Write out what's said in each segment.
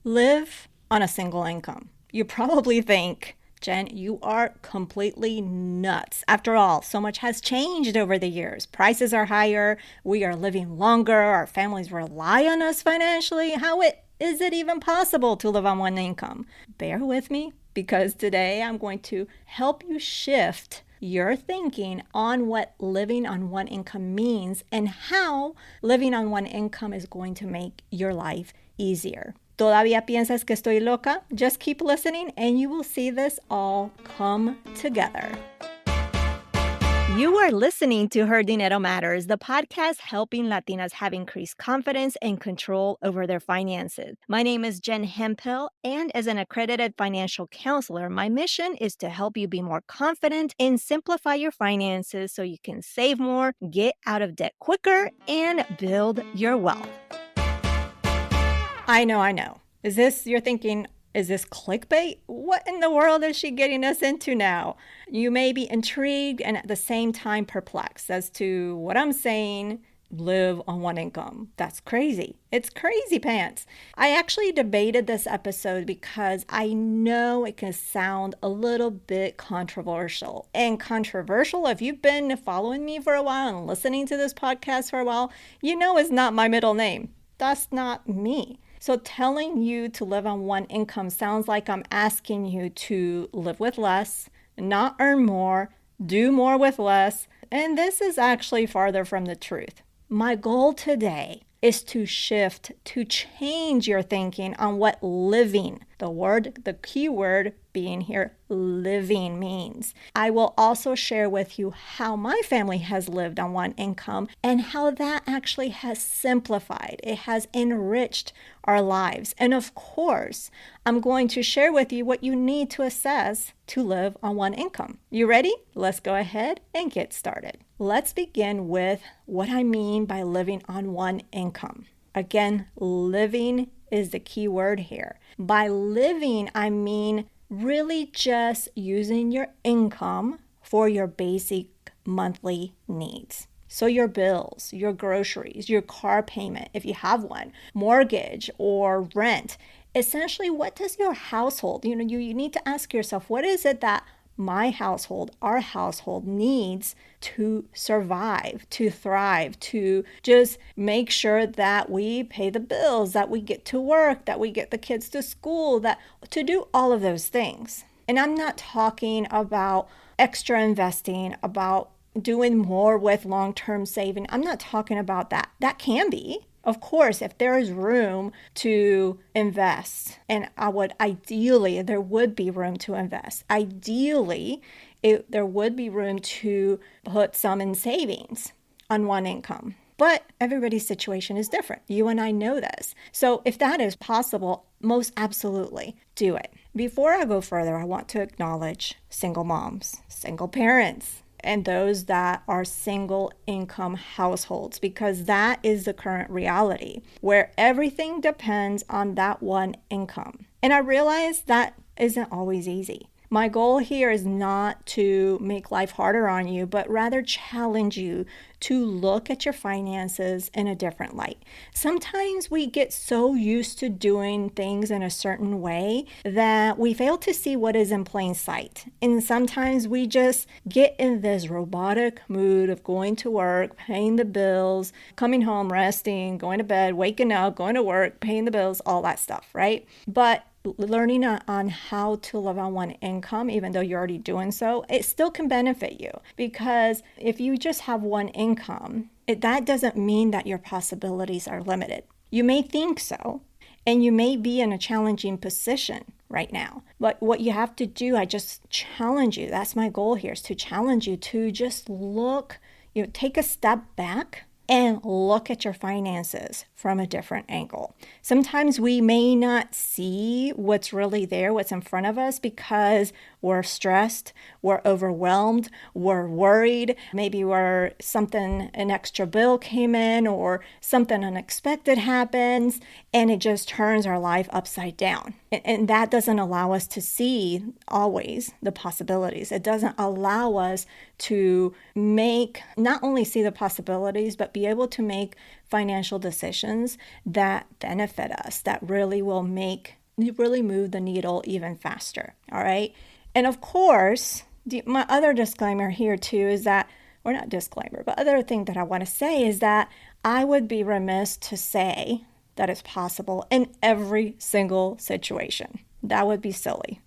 live on a single income. You probably think, Jen, you are completely nuts. After all, so much has changed over the years. Prices are higher, we are living longer, our families rely on us financially. Is it even possible to live on one income? Bear with me because today I'm going to help you shift your thinking on what living on one income means and how living on one income is going to make your life easier. ¿Todavía piensas que estoy loca? Just keep listening and you will see this all come together. You are listening to Her Dinero Matters, the podcast helping Latinas have increased confidence and control over their finances. My name is Jen Hemphill, and as an accredited financial counselor, my mission is to help you be more confident and simplify your finances so you can save more, get out of debt quicker, and build your wealth. I know. You're thinking, is this clickbait? What in the world is she getting us into now? You may be intrigued and at the same time perplexed as to what I'm saying, live on one income. That's crazy. It's crazy pants. I actually debated this episode because I know it can sound a little bit controversial. And controversial, if you've been following me for a while and listening to this podcast for a while, you know it's not my middle name. That's not me. So telling you to live on one income sounds like I'm asking you to live with less, not earn more, do more with less, and this is actually farther from the truth. My goal today is to change your thinking on what living, the key word being here, living means. I will also share with you how my family has lived on one income and how that actually has simplified. It has enriched our lives. And of course, I'm going to share with you what you need to assess to live on one income. You ready? Let's go ahead and get started. Let's begin with what I mean by living on one income. Again, living is the key word here. By living, I mean really just using your income for your basic monthly needs. So your bills, your groceries, your car payment, if you have one, mortgage or rent. Essentially, what does your household, you need to ask yourself, what is it that my household, our household needs to survive, to thrive, to just make sure that we pay the bills, that we get to work, that we get the kids to school, that to do all of those things. And I'm not talking about extra investing, about doing more with long-term saving. I'm not talking about that. That can be. Of course, if there is room to invest, and there would be room to invest. Ideally, there would be room to put some in savings on one income. But everybody's situation is different. You and I know this. So if that is possible, most absolutely do it. Before I go further, I want to acknowledge single moms, single parents, and those that are single income households, because that is the current reality where everything depends on that one income. And I realize that isn't always easy. My goal here is not to make life harder on you, but rather challenge you to look at your finances in a different light. Sometimes we get so used to doing things in a certain way that we fail to see what is in plain sight. And sometimes we just get in this robotic mood of going to work, paying the bills, coming home, resting, going to bed, waking up, going to work, paying the bills, all that stuff, right? But learning on how to live on one income, even though you're already doing so, it still can benefit you, because if you just have one income, that doesn't mean that your possibilities are limited. You may think so, and you may be in a challenging position right now. But what you have to do, I just challenge you. That's my goal here, is to challenge you to just look, take a step back and look at your finances from a different angle. Sometimes we may not see what's really there, what's in front of us, because we're stressed, we're overwhelmed, we're worried, maybe an extra bill came in or something unexpected happens, and it just turns our life upside down. And that doesn't allow us to see always the possibilities. It doesn't allow us to not only see the possibilities, but be able to make financial decisions that benefit us, that really move the needle even faster. All right. And of course, my other disclaimer here too is that, or not disclaimer, but other thing that I want to say is that I would be remiss to say that it's possible in every single situation. That would be silly.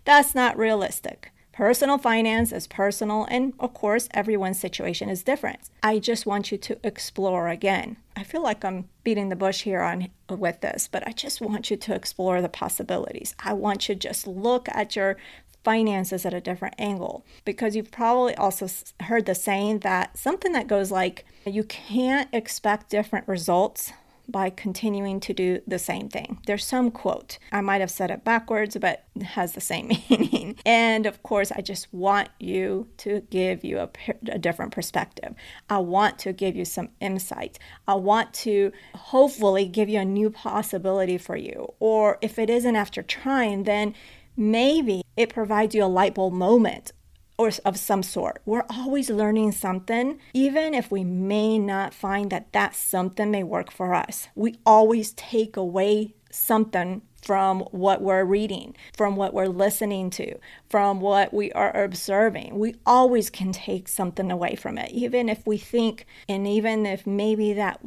That's not realistic. Personal finance is personal, and of course, everyone's situation is different. I just want you to explore again. I feel like I'm beating the bush here with this, but I just want you to explore the possibilities. I want you to just look at your finances at a different angle, because you've probably also heard the saying that something that goes like, you can't expect different results by continuing to do the same thing. There's some quote. I might have said it backwards, but it has the same meaning. And of course, I just want you to give you a different perspective. I want to give you some insight. I want to hopefully give you a new possibility for you. Or if it isn't after trying, then maybe it provides you a light bulb moment or of some sort. We're always learning something, even if we may not find that something may work for us. We always take away something from what we're reading, from what we're listening to, from what we are observing. We always can take something away from it, even if we think, and even if maybe that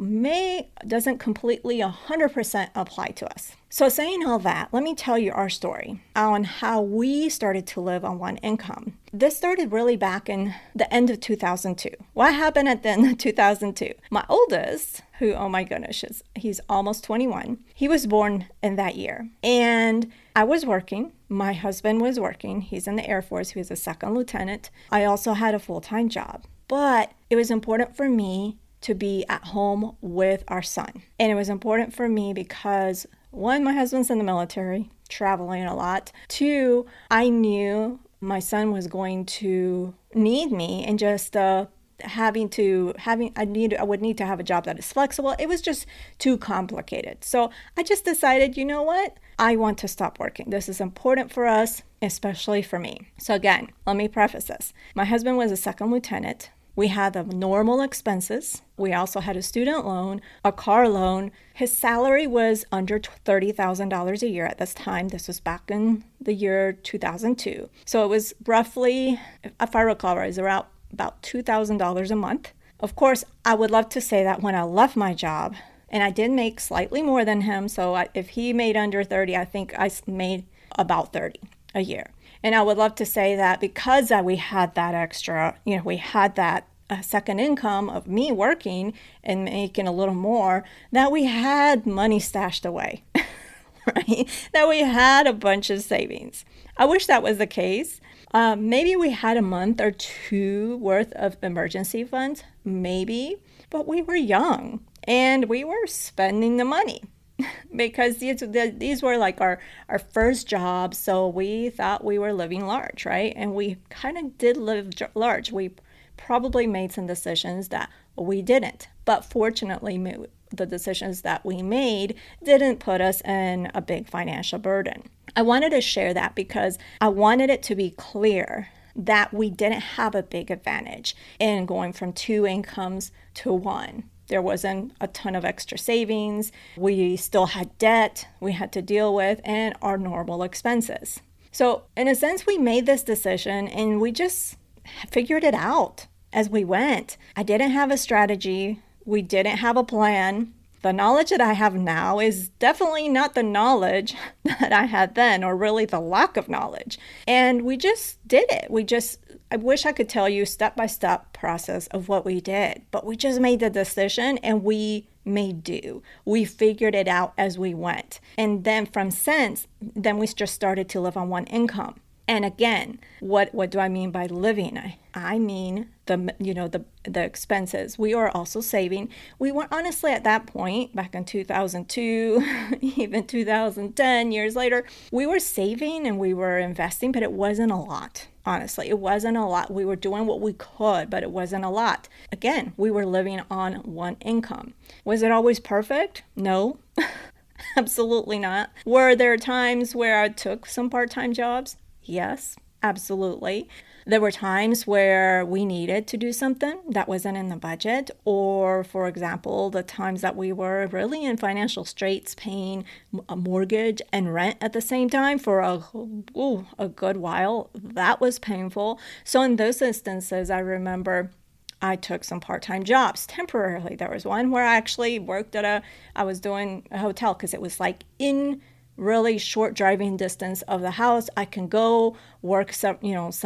doesn't completely 100% apply to us. So saying all that, let me tell you our story on how we started to live on one income. This started really back in the end of 2002. What happened at the end of 2002? My oldest, who, oh my goodness, he's almost 21. He was born in that year. And I was working. My husband was working. He's in the Air Force. He was a second lieutenant. I also had a full-time job. But it was important for me to be at home with our son. And it was important for me because, one, my husband's in the military, traveling a lot. Two, I knew my son was going to need me, and just I would need to have a job that is flexible. It was just too complicated. So I just decided, you know what? I want to stop working. This is important for us, especially for me. So again, let me preface this. My husband was a second lieutenant. We had the normal expenses. We also had a student loan, a car loan. His salary was under $30,000 a year at this time. This was back in the year 2002. So it was roughly, if I recall right, it was around about $2,000 a month. Of course, I would love to say that when I left my job, and I did make slightly more than him, so if he made under 30, I think I made about 30 a year. And I would love to say that because we had that extra, we had that second income of me working and making a little more, that we had money stashed away, right? That we had a bunch of savings. I wish that was the case. Maybe we had a month or two worth of emergency funds, maybe, but we were young and we were spending the money because these were like our first jobs. So we thought we were living large, right? And we kind of did live large. We probably made some decisions that we didn't, but fortunately the decisions that we made didn't put us in a big financial burden. I wanted to share that because I wanted it to be clear that we didn't have a big advantage in going from two incomes to one. There wasn't a ton of extra savings. We still had debt we had to deal with and our normal expenses. So in a sense, we made this decision and we just figured it out as we went. I didn't have a strategy. We didn't have a plan. The knowledge that I have now is definitely not the knowledge that I had then, or really the lack of knowledge. And we just did it. I wish I could tell you step-by-step process of what we did, but we just made the decision and we made do. We figured it out as we went. And then then we just started to live on one income. And again, what do I mean by living? I mean the expenses. We are also saving. We were honestly at that point back in 2002, even 2010 years later, we were saving and we were investing, but it wasn't a lot. Honestly, it wasn't a lot. We were doing what we could, but it wasn't a lot. Again, we were living on one income. Was it always perfect? No. Absolutely not. Were there times where I took some part-time jobs? Yes, absolutely. There were times where we needed to do something that wasn't in the budget, or for example, the times that we were really in financial straits, paying a mortgage and rent at the same time for a good while. That was painful. So in those instances, I remember I took some part-time jobs temporarily. There was one where I actually worked I was doing a hotel because it was like in really short driving distance of the house. I can go work some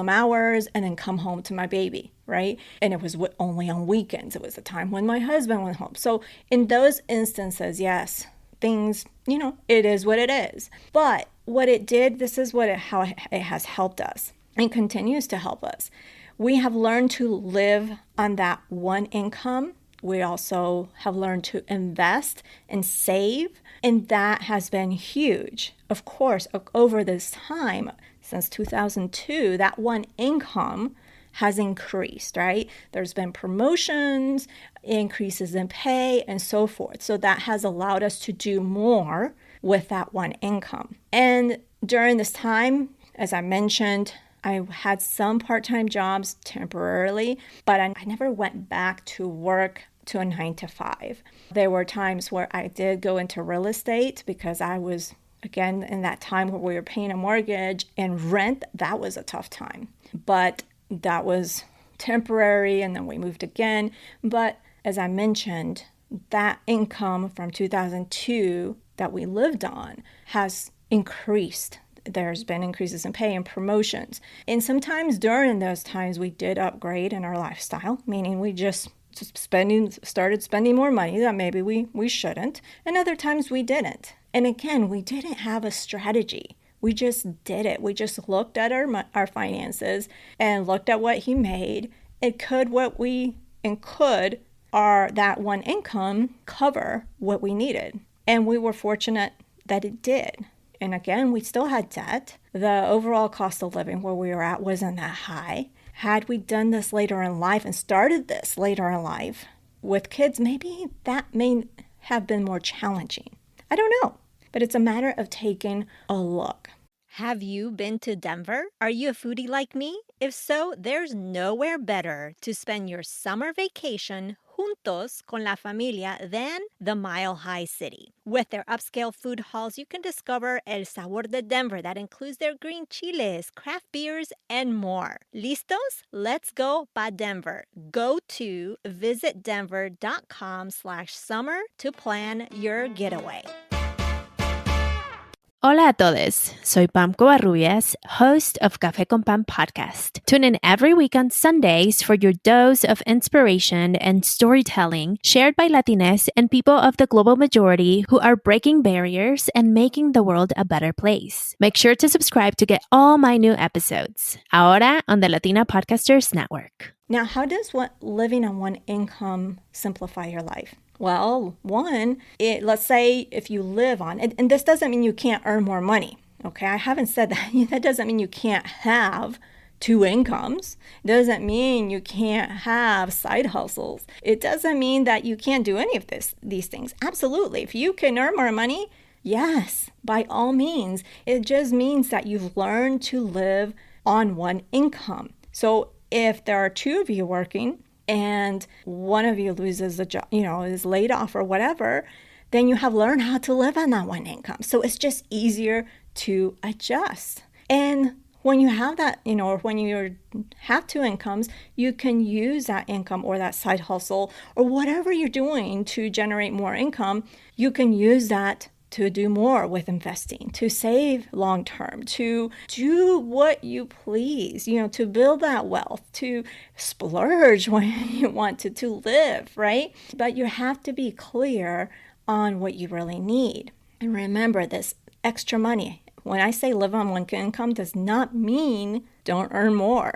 hours and then come home to my baby, right? And it was only on weekends. It was a time when my husband went home. So in those instances, yes, things, it is what it is. But what it did, this is how it has helped us and continues to help us. We have learned to live on that one income. We also have learned to invest and save, and that has been huge. Of course, over this time, since 2002, that one income has increased, right? There's been promotions, increases in pay, and so forth. So that has allowed us to do more with that one income. And during this time, as I mentioned, I had some part-time jobs temporarily, but I never went back to work to a 9-to-5. There were times where I did go into real estate because I was, again, in that time where we were paying a mortgage and rent. That was a tough time, but that was temporary, and then we moved again. But as I mentioned, that income from 2002 that we lived on has increased. There's been increases in pay and promotions. And sometimes during those times, we did upgrade in our lifestyle, meaning we just started spending more money that maybe we shouldn't. And other times we didn't. And again, we didn't have a strategy. We just did it. We just looked at our finances and looked at what he made. Could that one income cover what we needed? And we were fortunate that it did. And again, we still had debt. The overall cost of living where we were at wasn't that high. Had we done this later in life and started this later in life with kids, maybe that may have been more challenging. I don't know, but it's a matter of taking a look. Have you been to Denver? Are you a foodie like me? If so, there's nowhere better to spend your summer vacation juntos con la familia than the Mile High City. With their upscale food halls, you can discover el sabor de Denver that includes their green chiles, craft beers, and more. ¿Listos? Let's go pa Denver. Go to visitdenver.com/summer to plan your getaway. Hola a todos, soy Pam Covarrubias, host of Café con Pam podcast. Tune in every week on Sundays for your dose of inspiration and storytelling shared by Latinas and people of the global majority who are breaking barriers and making the world a better place. Make sure to subscribe to get all my new episodes. Ahora on the Latina Podcasters Network. Now, how does living on one income simplify your life? Well, one, let's say if you live on, and this doesn't mean you can't earn more money, okay? I haven't said that. That doesn't mean you can't have two incomes. It doesn't mean you can't have side hustles. It doesn't mean that you can't do any of these things. Absolutely. If you can earn more money, yes, by all means. It just means that you've learned to live on one income. So if there are two of you working, and one of you loses a job, is laid off or whatever, then you have learned how to live on that one income. So it's just easier to adjust. And when you have that, or when you have two incomes, you can use that income or that side hustle or whatever you're doing to generate more income. You can use that to do more with investing, to save long term, to do what you please, to build that wealth, to splurge when you want to live, right? But you have to be clear on what you really need. And remember, this extra money, When I say live on one income does not mean don't earn more.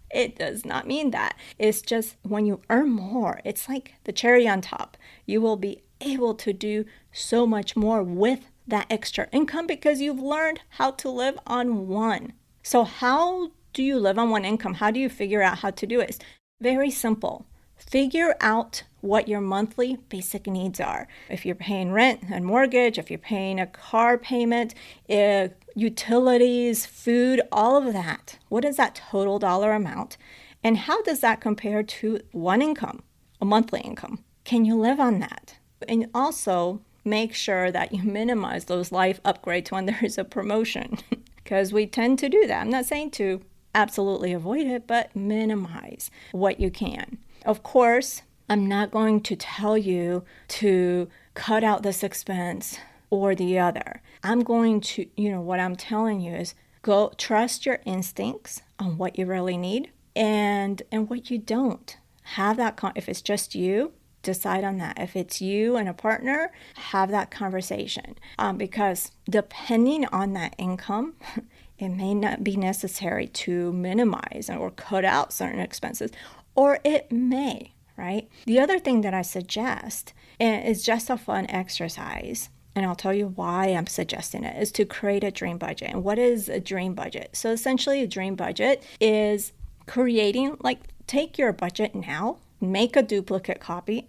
It does not mean that. It's just when you earn more, it's like the cherry on top. You will be able to do so much more with that extra income because you've learned how to live on one. So how do you live on one income? How do you figure out how to do it? It's very simple. Figure out what your monthly basic needs are. If you're paying rent and mortgage, if you're paying a car payment, utilities, food, all of that. What is that total dollar amount? And how does that compare to one income, a monthly income? Can you live on that? And also make sure that you minimize those life upgrades when there is a promotion because we tend to do that. I'm not saying to absolutely avoid it, but minimize what you can. Of course, I'm not going to tell you to cut out this expense or the other. I'm going to, what I'm telling you is go trust your instincts on what you really need and what you don't. Have that, if it's just you, decide on that. If it's you and a partner, have that conversation. Because depending on that income, it may not be necessary to minimize or cut out certain expenses, or it may, right? The other thing that I suggest is just a fun exercise, and I'll tell you why I'm suggesting it, is to create a dream budget. And what is a dream budget? So essentially a dream budget is creating, take your budget now, make a duplicate copy,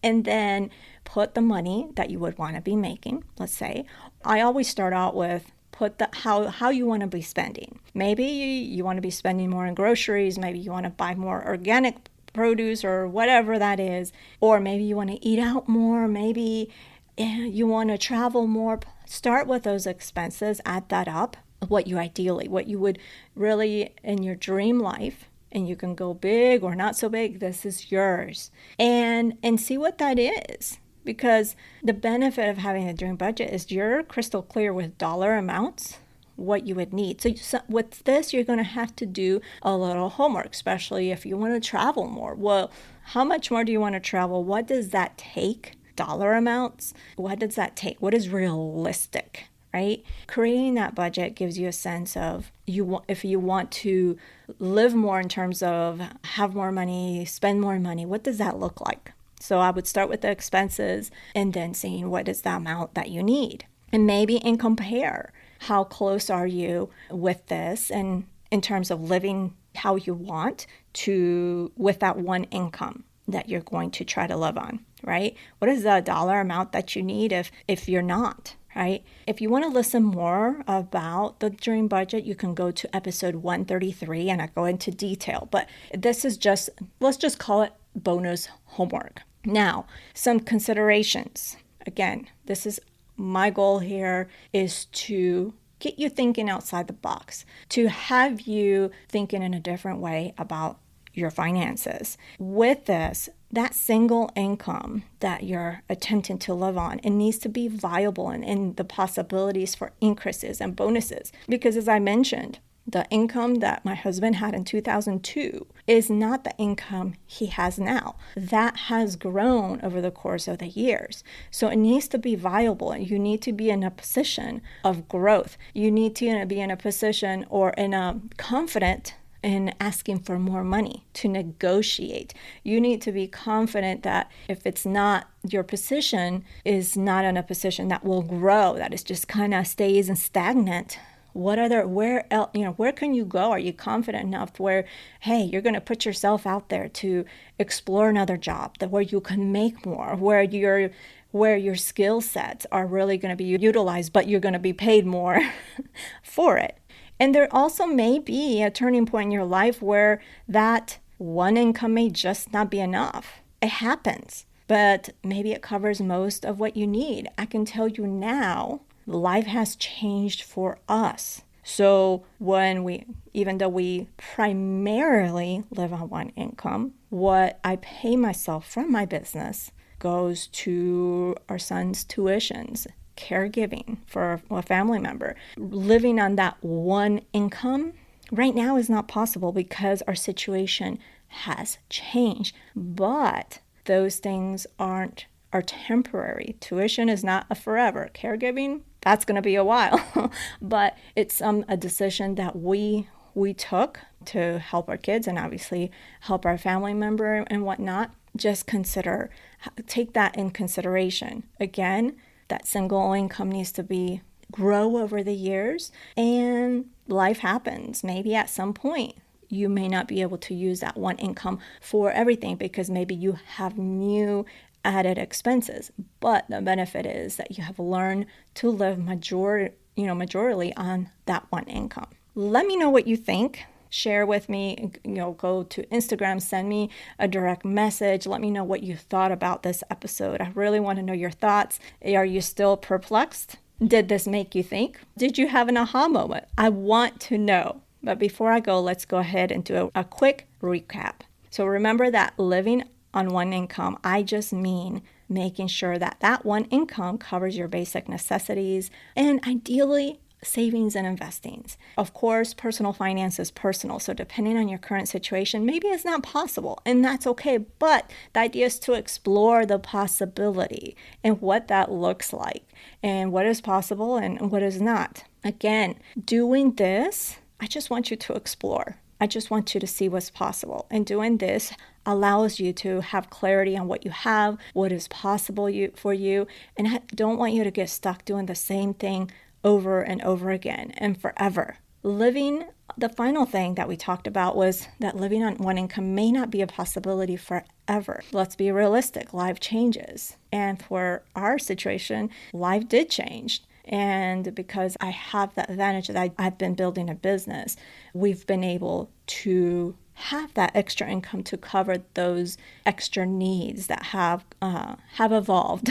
and then put the money that you would want to be making, let's say. I always start out with put how you want to be spending. Maybe you want to be spending more on groceries, maybe you want to buy more organic produce or whatever that is, or maybe you want to eat out more, maybe you want to travel more. Start with those expenses, add that up, what you would really in your dream life, and you can go big or not so big, this is yours, and see what that is. Because the benefit of having a dream budget is you're crystal clear with dollar amounts, what you would need. So with this, you're going to have to do a little homework, especially if you want to travel more. Well, how much more do you want to travel? What does that take? Dollar amounts? What does that take? What is realistic? Right? Creating that budget gives you a sense of if you want to live more in terms of have more money, spend more money, what does that look like? So I would start with the expenses and then seeing what is the amount that you need. And maybe compare how close are you with this and in terms of living how you want to with that one income that you're going to try to live on, right? What is the dollar amount that you need if you're not, right? If you want to listen more about the dream budget, you can go to episode 133 and I go into detail. But this is let's just call it bonus homework. Now, some considerations. Again, this is my goal here is to get you thinking outside the box, to have you thinking in a different way about your finances. With this, that single income that you're attempting to live on, it needs to be viable and the possibilities for increases and bonuses. Because as I mentioned, the income that my husband had in 2002 is not the income he has now. That has grown over the course of the years. So it needs to be viable, and you need to be in a position of growth. You need to be in a position or in a confident in asking for more money to negotiate. You need to be confident that if it's not, your position is not in a position that will grow, that it just kind of stays stagnant. Where can you go? Are you confident enough where, hey, you're going to put yourself out there to explore another job where you can make more, where your skill sets are really going to be utilized, but you're going to be paid more for it. And there also may be a turning point in your life where that one income may just not be enough. It happens, but maybe it covers most of what you need. I can tell you now, life has changed for us. So even though we primarily live on one income, what I pay myself from my business goes to our son's tuitions, caregiving for a family member. Living on that one income right now is not possible because our situation has changed. But those things are temporary. Tuition is not a forever. Caregiving, that's going to be a while. But it's a decision that we took to help our kids and obviously help our family member and whatnot. Just take that in consideration. Again, that single income needs to grow over the years, and life happens. Maybe at some point you may not be able to use that one income for everything because maybe you have new added expenses. But the benefit is that you have learned to live majorly on that one income. Let me know what you think. Share with me, go to Instagram, send me a direct message. Let me know what you thought about this episode. I really want to know your thoughts. Are you still perplexed? Did this make you think? Did you have an aha moment? I want to know. But before I go, let's go ahead and do a quick recap. So remember that living on one income, I just mean making sure that that one income covers your basic necessities and ideally savings and investings. Of course, personal finance is personal. So depending on your current situation, maybe it's not possible, and that's okay. But the idea is to explore the possibility and what that looks like and what is possible and what is not. Again, doing this, I just want you to explore. I just want you to see what's possible. And doing this allows you to have clarity on what you have, what is possible for you, and I don't want you to get stuck doing the same thing over and over again and forever. The final thing that we talked about was that living on one income may not be a possibility forever. Let's be realistic. Life changes. And for our situation, life did change. And because I have that advantage that I've been building a business, we've been able to have that extra income to cover those extra needs that have evolved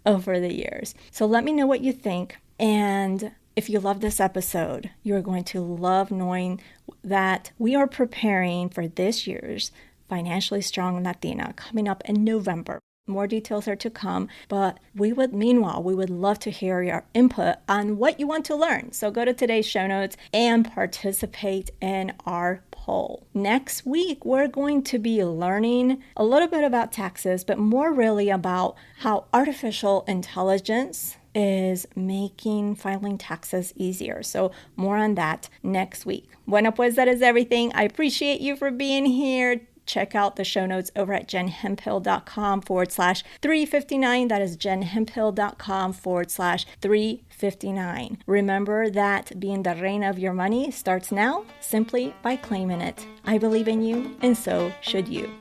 over the years. So let me know what you think. And if you love this episode, you're going to love knowing that we are preparing for this year's Financially Strong Latina coming up in November. More details are to come, but meanwhile, we would love to hear your input on what you want to learn. So go to today's show notes and participate in our poll. Next week, we're going to be learning a little bit about taxes, but more really about how artificial intelligence is making filing taxes easier. So more on that next week. Bueno, pues that is everything. I appreciate you for being here. Check out the show notes over at jenhemphill.com/359. That is jenhemphill.com/359. Remember that being the reina of your money starts now simply by claiming it. I believe in you, and so should you.